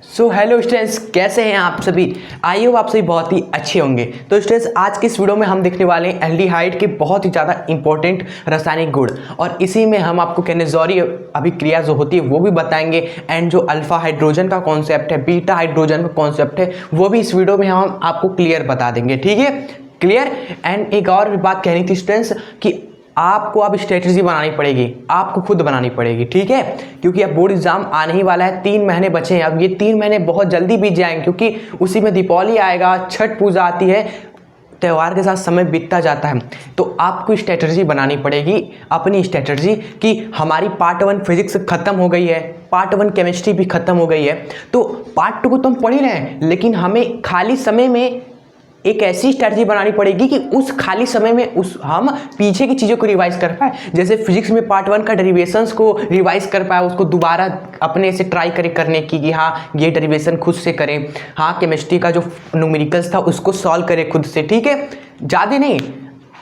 So hello students, कैसे हैं आप सभी। आई होप आप सभी बहुत ही अच्छे होंगे। तो स्टूडेंट्स, आज की इस वीडियो में हम देखने वाले हैं एल्डिहाइड के बहुत ही ज़्यादा इंपॉर्टेंट रासायनिक गुण, और इसी में हम आपको केनेज़ोरी अभिक्रिया जो होती है वो भी बताएंगे, एंड जो अल्फा हाइड्रोजन का कॉन्सेप्ट है, बीटा हाइड्रोजन का कॉन्सेप्ट है, वो भी इस वीडियो में हम आपको क्लियर बता देंगे। ठीक है, क्लियर। एंड एक और बात कहनी थी स्टूडेंट्स कि आपको अब स्ट्रेटजी बनानी पड़ेगी, आपको खुद बनानी पड़ेगी। ठीक है, क्योंकि अब बोर्ड एग्जाम आने ही वाला है, 3 महीने बचे हैं। अब ये 3 महीने बहुत जल्दी बीत जाएंगे, क्योंकि उसी में दीपावली आएगा, छठ पूजा आती है, त्यौहार के साथ समय बीतता जाता है। तो आपको स्ट्रेटजी बनानी पड़ेगी, अपनी स्ट्रेटजी कि हमारी पार्ट 1 फिजिक्स खत्म हो गई है, पार्ट 1 केमिस्ट्री भी खत्म हो गई है, तो पार्ट 2 को तो हम पढ़ ही रहे हैं, लेकिन हमें खाली समय में एक ऐसी स्ट्रैटेजी बनानी पड़ेगी कि उस खाली समय में हम पीछे की चीज़ों को रिवाइज कर पाए। जैसे फिजिक्स में पार्ट 1 का डेरिवेशंस को रिवाइज कर पाए, उसको दोबारा अपने से ट्राई करने की कि हाँ ये डेरिवेशन खुद से करें। हाँ, केमिस्ट्री का जो न्यूमेरिकल्स था उसको सॉल्व करें खुद से। ठीक है, ज़्यादा नहीं,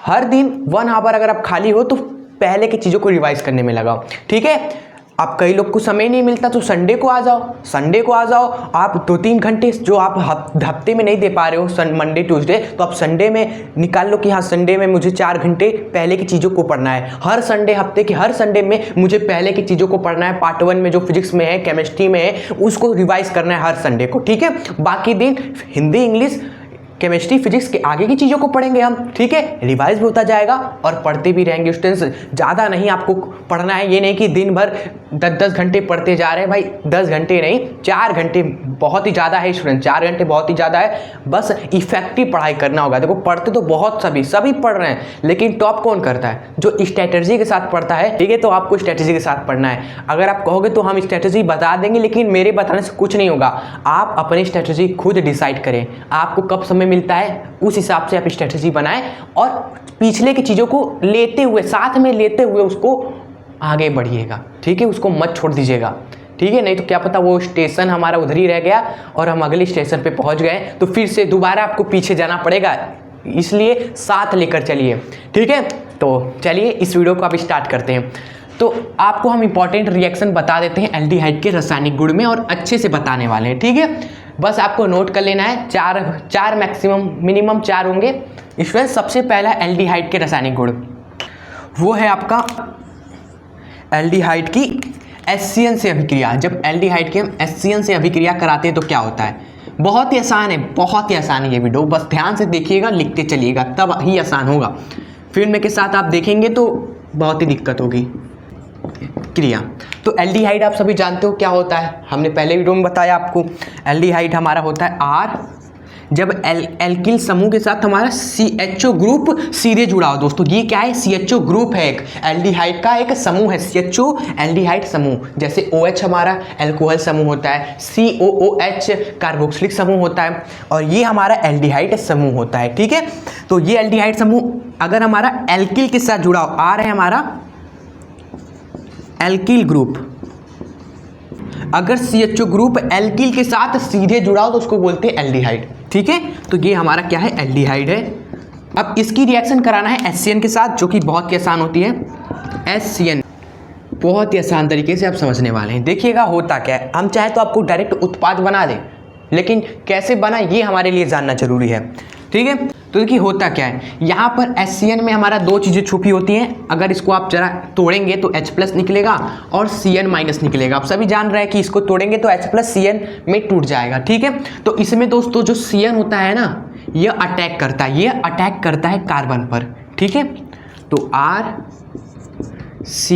हर दिन 1 आवर अगर आप खाली हो तो पहले की चीज़ों को रिवाइज करने में लगाओ। ठीक है, आप कई लोग को समय नहीं मिलता तो संडे को आ जाओ। आप 2-3 घंटे जो आप हफ्ते में नहीं दे पा रहे हो, मंडे ट्यूसडे, तो आप संडे में निकाल लो कि हाँ संडे में मुझे 4 घंटे पहले की चीज़ों को पढ़ना है। हर संडे, हफ्ते के हर संडे में मुझे पहले की चीज़ों को पढ़ना है। पार्ट 1 में जो फिजिक्स में है, केमिस्ट्री में है, उसको रिवाइज करना है हर संडे को। ठीक है, बाकी दिन हिंदी, इंग्लिश, केमिस्ट्री, फिजिक्स के आगे की चीज़ों को पढ़ेंगे हम। ठीक है, रिवाइज भी होता जाएगा और पढ़ते भी रहेंगे। स्टूडेंट्स, ज़्यादा नहीं आपको पढ़ना है, ये नहीं कि दिन भर 10-10 घंटे पढ़ते जा रहे हैं। भाई 10 घंटे नहीं, 4 घंटे बहुत ही ज़्यादा है स्टूडेंट, 4 घंटे बहुत ही ज़्यादा है। बस इफेक्टिव पढ़ाई करना होगा। देखो, पढ़ते तो बहुत सभी पढ़ रहे हैं, लेकिन टॉप कौन करता है? जो स्ट्रैटेजी के साथ पढ़ता है। ठीक है, तो आपको स्ट्रैटेजी के साथ पढ़ना है। अगर आप कहोगे तो हम स्ट्रैटेजी बता देंगे, लेकिन मेरे बताने से कुछ नहीं होगा। आप अपनी स्ट्रैटेजी खुद डिसाइड करें, आपको कब समय मिलता है उस हिसाब से आप स्ट्रेटजी बनाएं, और पिछले की चीज़ों को लेते हुए, साथ में लेते हुए उसको आगे बढ़िएगा। ठीक है, उसको मत छोड़ दीजिएगा। ठीक है, नहीं तो क्या पता वो स्टेशन हमारा उधर ही रह गया और हम अगले स्टेशन पे पहुंच गए, तो फिर से दोबारा आपको पीछे जाना पड़ेगा। इसलिए साथ लेकर चलिए। ठीक है, तो चलिए इस वीडियो को आप स्टार्ट करते हैं। तो आपको हम इंपॉर्टेंट रिएक्शन बता देते हैं एल्डिहाइड के रासायनिक गुण में, और अच्छे से बताने वाले हैं। ठीक है, बस आपको नोट कर लेना है, 4 मैक्सिमम, मिनिमम 4 होंगे। इसमें सबसे पहला एल्डिहाइड के रासायनिक गुण वो है आपका एल्डिहाइड की एससीएन से अभिक्रिया। जब एल्डिहाइड के हम एससीएन से अभिक्रिया कराते हैं तो क्या होता है? बहुत ही आसान है, बहुत ही आसान है ये वीडियो, बस ध्यान से देखिएगा, लिखते चलिएगा, तब ही आसान होगा। फिल्म के साथ आप देखेंगे तो बहुत ही दिक्कत होगी। क्रिया तो एल्डिहाइड आप सभी जानते हो क्या होता है, हमने पहले वीडियो में बताया आपको। एल्डिहाइड हमारा होता है R, जब एल्किल समूह के साथ हमारा CHO ग्रुप सीधे जुड़ा हो। दोस्तों, ये क्या है? CHO ग्रुप है, एक एल्डिहाइड का एक समूह है, CHO एल्डिहाइड समूह। जैसे OH हमारा एल्कोहल समूह होता है, COOH कार्बोक्सिलिक समूह होता है, और ये हमारा एल्डिहाइड समूह होता है। ठीक है, तो ये एल्डिहाइड समूह अगर हमारा एल्किल के साथ जुड़ा हो, R है हमारा एल्किल ग्रुप, अगर CHO ग्रुप एल्किल के साथ सीधे जुड़ा हो तो उसको बोलते हैं एल्डिहाइड। ठीक है, तो ये हमारा क्या है? एल्डिहाइड है। अब इसकी रिएक्शन कराना है HCN के साथ, जो कि बहुत ही आसान होती है। HCN बहुत ही आसान तरीके से आप समझने वाले हैं। देखिएगा होता क्या है, हम चाहे तो आपको डायरेक्ट उत्पाद बना दें, लेकिन कैसे बना ये हमारे लिए जानना जरूरी है। ठीक है, तो देखिए होता क्या है, यहाँ पर HCN में हमारा 2 चीज़ें छुपी होती हैं। अगर इसको आप जरा तोड़ेंगे तो H+ निकलेगा और Cn- निकलेगा। आप सभी जान रहे हैं कि इसको तोड़ेंगे तो H+ Cn में टूट जाएगा। ठीक है, तो इसमें दोस्तों जो Cn होता है ना, ये अटैक करता है कार्बन पर। ठीक है, तो R C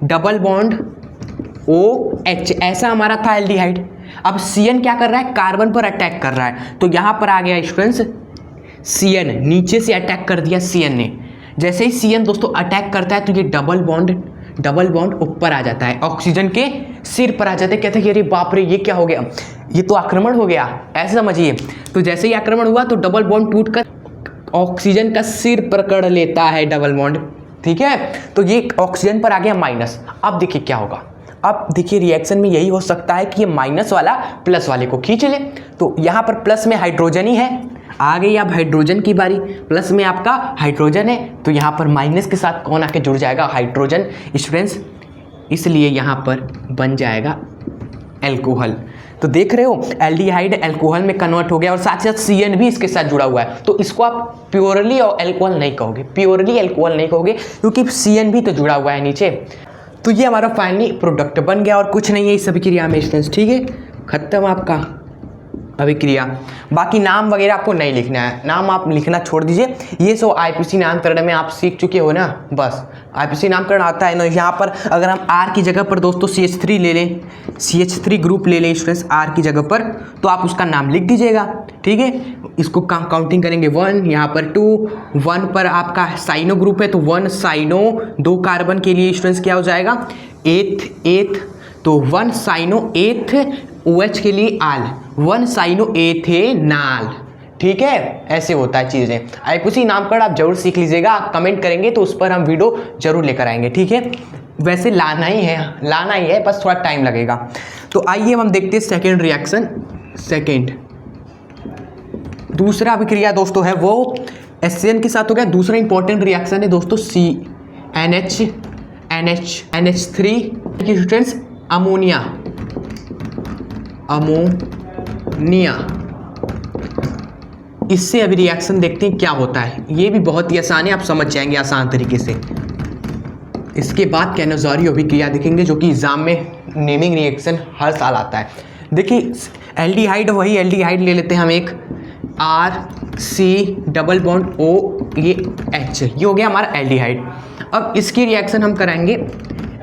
double bond OH, ऐसा हमारा था एल्डिहाइड। अब Cn क्या कर रहा है? कार्बन पर अटैक कर रहा है, तो यहाँ पर आ गया स्टूडेंट्स Cn, नीचे से अटैक कर दिया Cn ने। जैसे ही Cn दोस्तों अटैक करता है तो ये डबल बॉन्ड ऊपर आ जाता है, ऑक्सीजन के सिर पर आ जाता है। कहते हैं अरे बाप रे, ये क्या हो गया, ये तो आक्रमण हो गया, ऐसे समझिए। तो जैसे ही आक्रमण हुआ तो डबल बॉन्ड टूटकर ऑक्सीजन का सिर पकड़ लेता है डबल बॉन्ड। ठीक है, तो ये ऑक्सीजन पर आ गया माइनस। अब देखिए क्या होगा, अब देखिए रिएक्शन में यही हो सकता है कि ये माइनस वाला प्लस वाले को खींच ले। तो यहाँ पर प्लस में हाइड्रोजन ही है, आ गई अब हाइड्रोजन की बारी। प्लस में आपका हाइड्रोजन है, तो यहाँ पर माइनस के साथ कौन आके जुड़ जाएगा? हाइड्रोजन। स्टूडेंट्स, इसलिए यहाँ पर बन जाएगा एल्कोहल। तो देख रहे हो एल्डिहाइड एल्कोहल में कन्वर्ट हो गया और साथ साथ CN भी इसके साथ जुड़ा हुआ है। तो इसको आप प्योरली एल्कोहल नहीं कहोगे, प्योरली एल्कोहल नहीं कहोगे, क्योंकि CN भी तो जुड़ा हुआ है नीचे। तो ये हमारा फाइनली प्रोडक्ट बन गया और कुछ नहीं है इस अभिक्रिया में स्टूडेंट्स। ठीक है, खत्म आपका अभिक्रिया। बाकी नाम वगैरह आपको नहीं लिखना है, नाम आप लिखना छोड़ दीजिए। ये सो IPC नामकरण में आप सीख चुके हो ना, बस IPC नामकरण आता है ना। यहाँ पर अगर हम R की जगह पर दोस्तों CH3 ले लें, CH3 ग्रुप ले लें स्टूडेंट्स R की जगह पर, तो आप उसका नाम लिख दीजिएगा। ठीक है, इसको काउंटिंग करेंगे 1, यहाँ पर 2, 1 पर आपका साइनो ग्रुप है तो 1 साइनो, 2 कार्बन के लिए स्टूडेंट्स क्या हो जाएगा, एथ, तो 1 साइनो एथ, OH के लिए आल, 1 साइनो एथेनाल। ठीक है, ऐसे होता है चीज़ें। IPC नामकरण आप जरूर सीख लीजिएगा, आप कमेंट करेंगे तो उस पर हम वीडियो जरूर लेकर आएंगे। ठीक है, वैसे लाना ही है, बस थोड़ा टाइम लगेगा। तो आइए हम देखते हैं सेकेंड रिएक्शन। सेकेंड दूसरा अभिक्रिया दोस्तों है वो HCN के साथ हो गया। दूसरा इंपॉर्टेंट रिएक्शन है दोस्तों NH3 की स्टूडेंट्स अमोनिया। इससे अभी रिएक्शन देखते हैं क्या होता है। ये भी बहुत ही आसान है, आप समझ जाएंगे आसान तरीके से। इसके बाद कैनोज़ोरी अभिक्रिया देखेंगे जो कि एग्जाम में नेमिंग रिएक्शन हर साल आता है। देखिए एल्डिहाइड, वही एल्डिहाइड ले लेते हैं हम एक RC डबल बॉन्ड O, ये H, ये हो गया हमारा एल्डिहाइड। अब इसकी रिएक्शन हम कराएंगे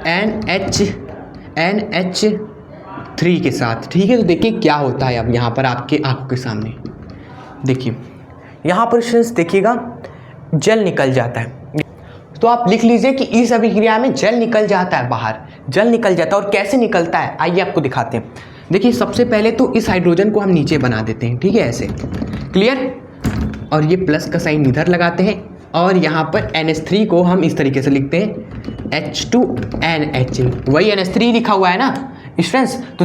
NH3 के साथ। ठीक है, तो देखिए क्या होता है अब यहाँ पर आपके आंखों के सामने। देखिए यहाँ पर स्टूडेंट्स देखिएगा जल निकल जाता है। तो आप लिख लीजिए कि इस अभिक्रिया में जल निकल जाता है बाहर, जल निकल जाता है। और कैसे निकलता है आइए आपको दिखाते हैं। देखिए सबसे पहले तो इस हाइड्रोजन को हम नीचे बना देते हैं। ठीक है, ऐसे क्लियर। और ये प्लस का साइन इधर लगाते हैं और यहाँ पर NH3 को हम इस तरीके से लिखते हैं H2NH, वही NH3 लिखा हुआ है ना स्टूडेंट्स। तो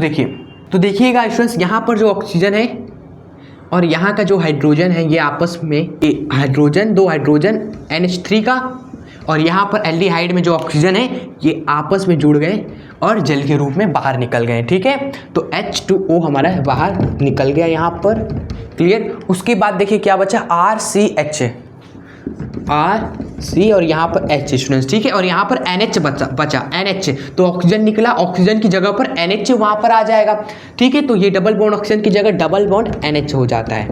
देखिएगा स्टूडेंट्स यहाँ पर जो ऑक्सीजन है और यहाँ का जो हाइड्रोजन है, ये आपस में हाइड्रोजन, 2 हाइड्रोजन NH3 का, और यहाँ पर एल्डिहाइड में जो ऑक्सीजन है ये आपस में जुड़ गए और जल के रूप में बाहर निकल गए। ठीक है, तो H2O हमारा बाहर निकल गया यहाँ पर, क्लियर। उसके बाद देखिए क्या बचा, RC और यहाँ पर H स्टूडेंट्स। ठीक है, और यहाँ पर NH बचा NH, तो ऑक्सीजन निकला, ऑक्सीजन की जगह पर NH वहाँ पर आ जाएगा। ठीक है, तो ये डबल बॉन्ड ऑक्सीजन की जगह डबल बॉन्ड NH हो जाता है।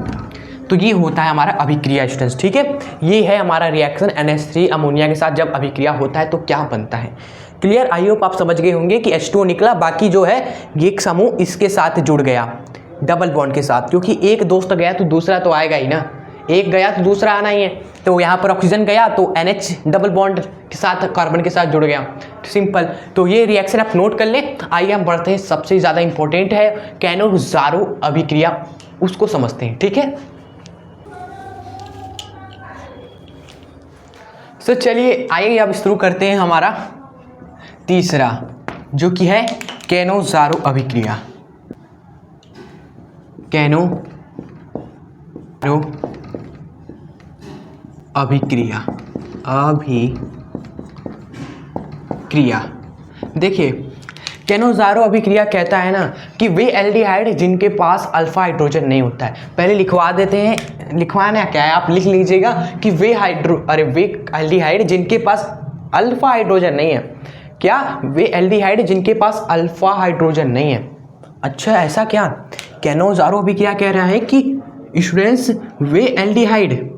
तो ये होता है हमारा अभिक्रिया स्टूडेंट्स। ठीक है, ये है हमारा रिएक्शन NH3 अमोनिया के साथ जब अभिक्रिया होता है तो क्या बनता है। क्लियर, आई होप आप समझ गए होंगे कि H2O निकला, बाकी जो है ये एक समूह इसके साथ जुड़ गया डबल बॉन्ड के साथ, क्योंकि एक दोस्त गया तो दूसरा तो आएगा ही ना, एक गया तो दूसरा आना ही है। तो यहाँ पर ऑक्सीजन गया तो NH डबल बॉन्ड के साथ कार्बन के साथ जुड़ गया, सिंपल। तो ये रिएक्शन आप नोट कर लें। आइए हम बढ़ते हैं, सबसे ज़्यादा इंपॉर्टेंट है कैनोज़ारो अभिक्रिया, उसको समझते हैं। ठीक है, तो चलिए आइए अब शुरू करते हैं हमारा तीसरा, जो कि है कैनोज़ारो अभिक्रिया। अभिक्रिया देखिए कैनोज़ारो अभिक्रिया कहता है ना कि वे एल्डिहाइड जिनके पास अल्फा हाइड्रोजन नहीं होता है। पहले लिखवा देते हैं, लिखवाना क्या है आप लिख लीजिएगा कि वे एल्डिहाइड जिनके पास अल्फा हाइड्रोजन नहीं है। क्या, वे एल्डिहाइड जिनके पास अल्फा हाइड्रोजन नहीं है। अच्छा ऐसा क्या, कैनोज़ारो अभिक्रिया कह रहा है कि स्टूडेंट्स वे एल्डिहाइड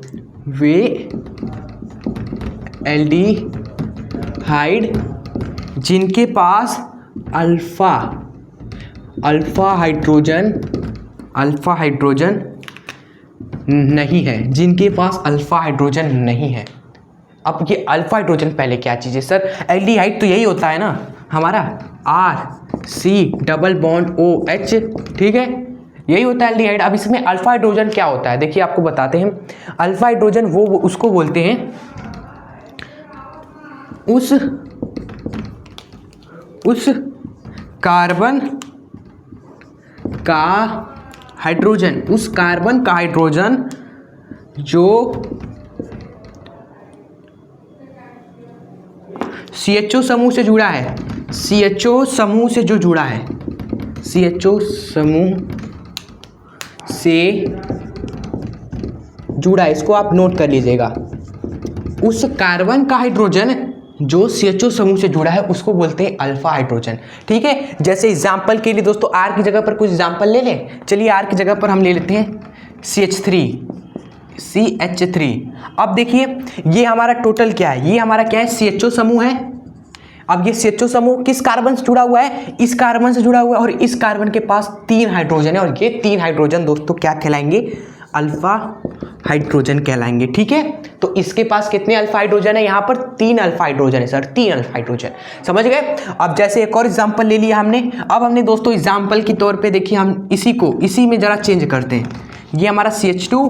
जिनके पास अल्फा हाइड्रोजन नहीं है, जिनके पास अल्फा हाइड्रोजन नहीं है। अब ये अल्फा हाइड्रोजन पहले क्या चीज़ है सर, एल्डिहाइड तो यही होता है ना हमारा RC डबल बॉन्ड OH। ठीक है, यही होता है एल्डिहाइड। अब इसमें अल्फा हाइड्रोजन क्या होता है, देखिए आपको बताते हैं। अल्फा हाइड्रोजन वो उसको बोलते हैं उस कार्बन का हाइड्रोजन, उस कार्बन का हाइड्रोजन जो CHO समूह से जुड़ा है, CHO समूह से जो जुड़ा है, CHO समूह से जुड़ा है, इसको आप नोट कर लीजिएगा। उस कार्बन का हाइड्रोजन जो CHO समूह से जुड़ा है उसको बोलते हैं अल्फा हाइड्रोजन। ठीक है, जैसे एग्जाम्पल के लिए दोस्तों आर की जगह पर कुछ एग्जाम्पल ले लें। चलिए आर की जगह पर हम ले लेते हैं CH3। अब देखिए ये हमारा टोटल क्या है, ये हमारा क्या है, CHO समूह है। अब ये CHO समूह किस कार्बन से जुड़ा हुआ है, इस कार्बन से जुड़ा हुआ है, और इस कार्बन के पास 3 हाइड्रोजन है, और ये 3 हाइड्रोजन दोस्तों क्या कहलाएंगे, अल्फा हाइड्रोजन कहलाएंगे। ठीक है, तो इसके पास कितने अल्फा हाइड्रोजन है, यहाँ पर 3 अल्फा हाइड्रोजन है सर, 3 अल्फा हाइड्रोजन, समझ गए। अब जैसे एक और एग्जांपल ले लिया हमने। अब हमने दोस्तों एग्जांपल के तौर पे देखिए हम इसी में जरा चेंज करते हैं। ये हमारा CH2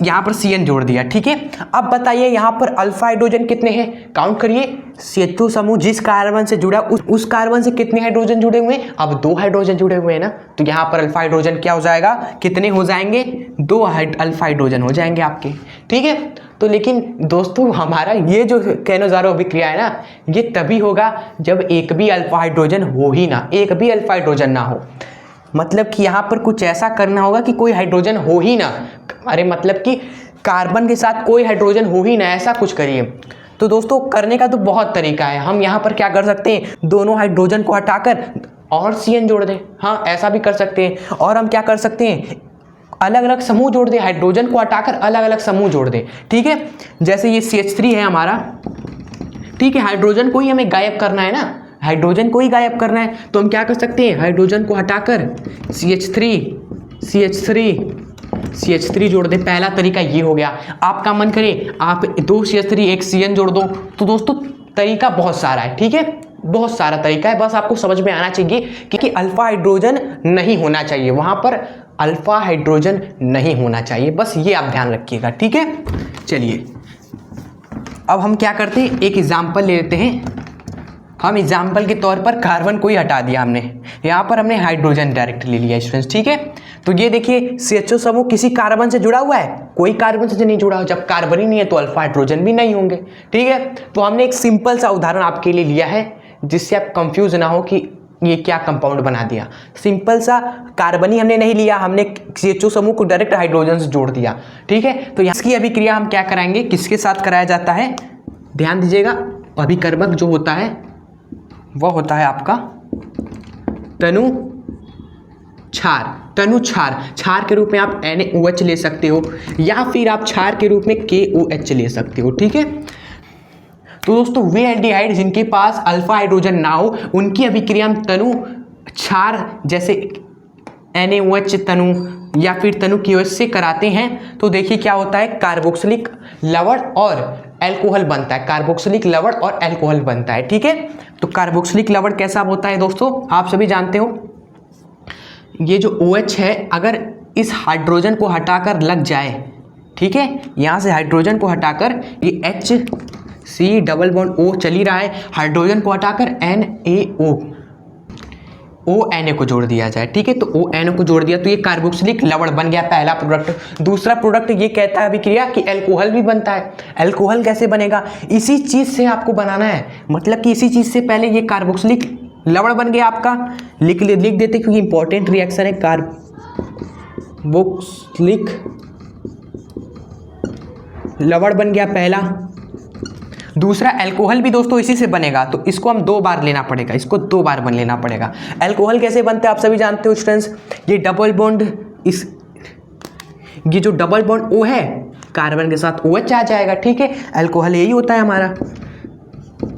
यहाँ पर CN जोड़ दिया। ठीक है, अब बताइए यहाँ पर अल्फा हाइड्रोजन कितने हैं, काउंट करिए। CH2 समूह जिस कार्बन से जुड़ा उस कार्बन से कितने हाइड्रोजन जुड़े हुए हैं, अब 2 हाइड्रोजन जुड़े हुए हैं ना, तो यहाँ पर अल्फा हाइड्रोजन क्या हो जाएगा, कितने हो जाएंगे, 2 अल्फा हाइड्रोजन हो जाएंगे आपके। ठीक है, तो लेकिन दोस्तों हमारा ये जो कैनोज़ारो अभिक्रिया है ना, ये तभी होगा जब एक भी अल्फा हाइड्रोजन हो ही ना, एक भी अल्फा हाइड्रोजन ना हो। मतलब कि यहाँ पर कुछ ऐसा करना होगा कि कोई हाइड्रोजन हो ही ना, अरे मतलब कि कार्बन के साथ कोई हाइड्रोजन हो ही ना, ऐसा कुछ करिए। तो दोस्तों करने का तो बहुत तरीका है। हम यहाँ पर क्या कर सकते हैं, दोनों हाइड्रोजन को हटाकर और CN जोड़ दें, हाँ ऐसा भी कर सकते हैं। और हम क्या कर सकते हैं, अलग अलग समूह जोड़ दें, हाइड्रोजन को हटाकर अलग अलग समूह जोड़ दें। ठीक है, जैसे ये CH3 है हमारा, ठीक है, हाइड्रोजन को ही हमें गायब करना है ना, हाइड्रोजन को ही गायब करना है, तो हम क्या कर सकते हैं, हाइड्रोजन को हटाकर CH3 जोड़ दें। पहला तरीका ये हो गया। आपका मन करे आप 2 CH3 1 CN जोड़ दो, तो दोस्तों तरीका बहुत सारा है। ठीक है, बहुत सारा तरीका है, बस आपको समझ में आना चाहिए कि अल्फा हाइड्रोजन नहीं होना चाहिए, वहां पर अल्फा हाइड्रोजन नहीं होना चाहिए, बस ये आप ध्यान रखिएगा। ठीक है, चलिए अब हम क्या करते हैं, एक एग्जाम्पल ले लेते हैं। हम एग्जाम्पल के तौर पर कार्बन को ही हटा दिया हमने, यहाँ पर हमने हाइड्रोजन डायरेक्ट ले लिया स्टूडेंट्स। ठीक है, तो ये देखिए CHO समूह किसी कार्बन से जुड़ा हुआ है, कोई कार्बन से नहीं जुड़ा हो, जब कार्बन ही नहीं है तो अल्फा हाइड्रोजन भी नहीं होंगे। ठीक है, तो हमने एक सिंपल सा उदाहरण आपके लिए लिया है जिससे आप कंफ्यूज ना हो कि ये क्या कंपाउंड बना दिया। सिंपल सा कार्बन ही हमने नहीं लिया, हमने CHO समूह को डायरेक्ट हाइड्रोजन से जोड़ दिया। ठीक है, तो इसकी अभिक्रिया हम क्या कराएंगे, किसके साथ कराया जाता है, ध्यान दीजिएगा। अभिकर्मक जो होता है वह होता है आपका क्षार के रूप में आप NaOH ले सकते हो, या फिर आप क्षार के रूप में KOH ले सकते हो। ठीक है, तो दोस्तों वे एल्डिहाइड जिनके पास अल्फा हाइड्रोजन ना हो उनकी अभिक्रिया हम तनु क्षार जैसे NaOH तनु या फिर तनु KOH से कराते हैं। तो देखिए क्या होता है, कार्बोक्सिलिक लवण और एल्कोहल बनता है, कार्बोक्सिलिक लवण और एल्कोहल बनता है। ठीक है, तो कार्बोक्सिलिक लवण कैसा होता है दोस्तों, आप सभी जानते हो, ये जो OH है अगर इस हाइड्रोजन को हटाकर लग जाए, ठीक है, यहाँ से हाइड्रोजन को हटाकर ये HC डबल बॉन्ड O चल ही रहा है, हाइड्रोजन को हटाकर ONA को जोड़ दिया जाए। ठीक है, तो ONA को जोड़ दिया तो ये कार्बोक्सिलिक लवण बन गया, पहला प्रोडक्ट। दूसरा प्रोडक्ट ये कहता है अभिक्रिया कि एल्कोहल भी बनता है। एल्कोहल कैसे बनेगा, इसी चीज़ से आपको बनाना है, मतलब कि इसी चीज़ से पहले ये कार्बोक्सिलिक लवण बन गया आपका, लिख देते क्योंकि इंपॉर्टेंट रिएक्शन है। कार्बोक्सिलिक लवण बन गया पहला। दूसरा एल्कोहल भी दोस्तों इसी से बनेगा, तो इसको हम 2 बार लेना पड़ेगा, इसको 2 बार बन लेना पड़ेगा। एल्कोहल कैसे बनता है आप सभी जानते हो स्टूडेंट्स, ये डबल बॉन्ड ये जो डबल बॉन्ड O है कार्बन के साथ OH आ जाएगा। ठीक है, एल्कोहल यही होता है हमारा,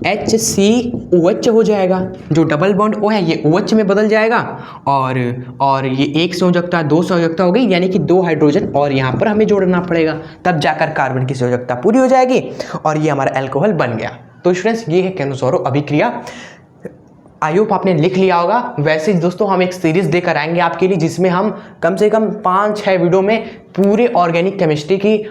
HCOH हो जाएगा, जो डबल बॉन्ड O है ये OH में बदल जाएगा, और ये 1 संयोजकता 2 संयोजकता हो गई, यानी कि 2 हाइड्रोजन और यहाँ पर हमें जोड़ना पड़ेगा, तब जाकर कार्बन की संयोजकता पूरी हो जाएगी और ये हमारा एल्कोहल बन गया। तो स्टूडेंट्स ये है कैनोज़ारो अभिक्रिया। आई होप आपने लिख लिया होगा। वैसे दोस्तों हम एक सीरीज देकर आएंगे आपके लिए, जिसमें हम कम से कम 5-6 वीडियो में पूरे ऑर्गेनिक केमिस्ट्री की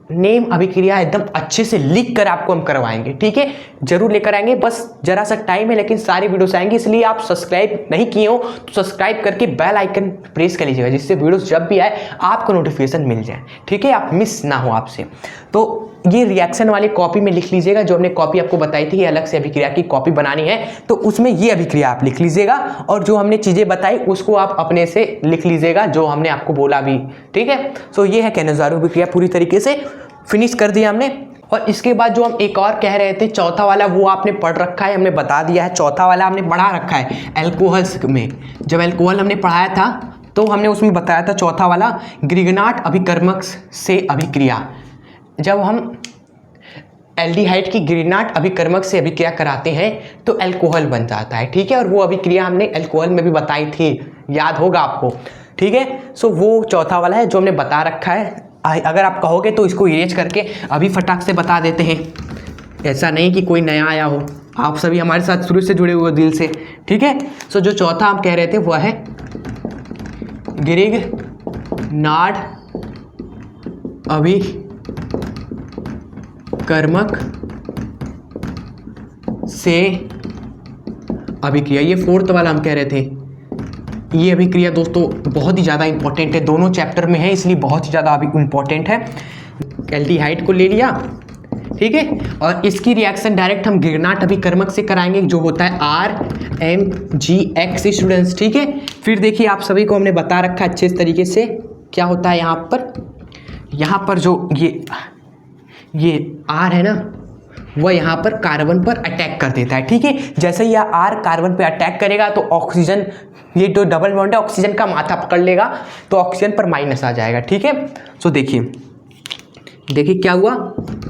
नेम अभिक्रिया एकदम अच्छे से लिख कर आपको हम करवाएंगे। ठीक है, जरूर लेकर आएंगे, बस जरा सा टाइम है लेकिन सारी वीडियोस आएंगी। इसलिए आप सब्सक्राइब नहीं किए हो तो सब्सक्राइब करके बेल आइकन प्रेस कर लीजिएगा, जिससे वीडियोस जब भी आए आपको नोटिफिकेशन मिल जाए, ठीक है, आप मिस ना हो आपसे। तो ये रिएक्शन वाली कॉपी में लिख लीजिएगा, जो हमने कॉपी आपको बताई थी, अलग से अभिक्रिया की कॉपी बनानी है तो उसमें ये अभिक्रिया आप लिख लीजिएगा, और जो हमने चीजें बताई उसको आप अपने से लिख लीजिएगा जो हमने आपको बोला भी, ठीक है। सो ये है कैनेजारो अभिक्रिया, पूरी तरीके से फिनिश कर दिया हमने। और इसके बाद जो हम एक और कह रहे थे चौथा वाला, वो आपने पढ़ रखा है, हमने बता दिया है। चौथा वाला हमने पढ़ा रखा है एल्कोहल्स में, जब एल्कोहल हमने पढ़ाया था तो हमने उसमें बताया था चौथा वाला ग्रिगनाट अभिकर्मक से अभिक्रिया। जब हम एल्डिहाइड की ग्रिगनाट अभिकर्मक से अभिक्रिया कराते हैं तो एल्कोहल बन जाता है, ठीक है। और वो अभिक्रिया हमने एल्कोहल में भी बताई थी, याद होगा आपको, ठीक है। सो वो चौथा वाला है जो हमने बता रखा है। अगर आप कहोगे तो इसको इरेज करके अभी फटाक से बता देते हैं, ऐसा नहीं कि कोई नया आया हो, आप सभी हमारे साथ शुरू से जुड़े हुए दिल से, ठीक है। सो जो चौथा हम कह रहे थे वह है ग्रिगनाट अभिकर्मक से अभिक्रिया, ये फोर्थ वाला हम कह रहे थे। ये अभिक्रिया दोस्तों बहुत ही ज़्यादा इंपॉर्टेंट है, दोनों चैप्टर में है इसलिए बहुत ही ज़्यादा अभी इंपॉर्टेंट है। एल्डिहाइड को ले लिया, ठीक है, और इसकी रिएक्शन डायरेक्ट हम ग्रिगनाट अभिकर्मक से कराएंगे जो होता है RMGX स्टूडेंट्स, ठीक है। फिर देखिए आप सभी को हमने बता रखा है अच्छे तरीके से क्या होता है। यहाँ पर जो ये R है ना, वह यहाँ पर कार्बन पर अटैक कर देता है, ठीक है। जैसे ही यह R कार्बन पर अटैक करेगा तो ऑक्सीजन, ये जो डबल बॉन्ड है ऑक्सीजन का माथा पकड़ लेगा तो ऑक्सीजन पर माइनस आ जाएगा, ठीक है। सो देखिए क्या हुआ,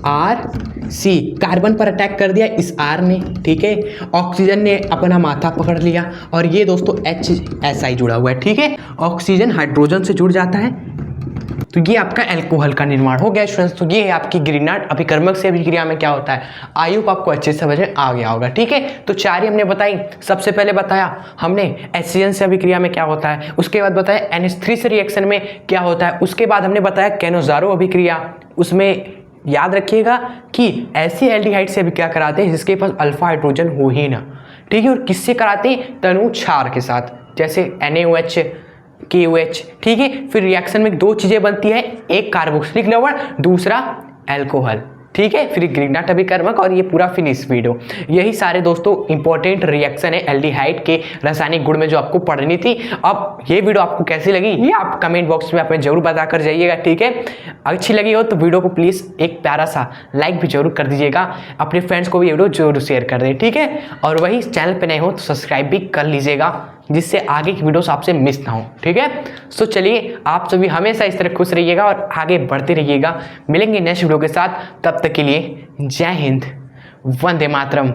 RC कार्बन पर अटैक कर दिया इस R ने, ठीक है। ऑक्सीजन ने अपना माथा पकड़ लिया और ये दोस्तों HSI जुड़ा हुआ है, ठीक है। ऑक्सीजन हाइड्रोजन से जुड़ जाता है तो ये आपका एल्कोहल का निर्माण हो गया स्टूडेंट्स। तो ये है आपकी ग्रिगनाट अभिकर्मक से अभिक्रिया में क्या होता है। आई होप आपको अच्छे से समझ में आ गया होगा, ठीक है। तो चार ही हमने बताई। सबसे पहले बताया हमने HCN से अभिक्रिया में क्या होता है, उसके बाद बताया NH3 से रिएक्शन में क्या होता है, उसके बाद हमने बताया कैनेजारो अभिक्रिया, उसमें याद रखिएगा कि ऐसे एल्डिहाइड से अभिक्रिया कराते हैं जिसके पास अल्फा हाइड्रोजन हो ही ना, ठीक है। और किससे कराते हैं, तनु क्षार के साथ, जैसे NaOH KOH, ठीक है। फिर रिएक्शन में दो चीजें बनती है, एक कार्बोक्सिलिक लवण, दूसरा अल्कोहल, ठीक है। फिर ग्रिगनाट अभिकर्मक और ये पूरा फिनिश वीडियो। यही सारे दोस्तों इंपॉर्टेंट रिएक्शन है एल्डिहाइड के रासायनिक गुण में जो आपको पढ़नी थी। अब ये वीडियो आपको कैसी लगी ये आप कमेंट बॉक्स में हमें जरूर बता कर जाइएगा, ठीक है। अच्छी लगी हो तो वीडियो को प्लीज़ एक प्यारा सा लाइक भी जरूर कर दीजिएगा, अपने फ्रेंड्स को भी ये वीडियो जरूर शेयर कर दें, ठीक है। और वही चैनल पर नए हो तो सब्सक्राइब भी कर लीजिएगा जिससे आगे की वीडियोस आपसे मिस ना हो, ठीक है। सो चलिए आप सभी हमेशा इस तरह खुश रहिएगा और आगे बढ़ते रहिएगा। मिलेंगे नेक्स्ट वीडियो के साथ, तब तक के लिए जय हिंद, वंदे मातरम।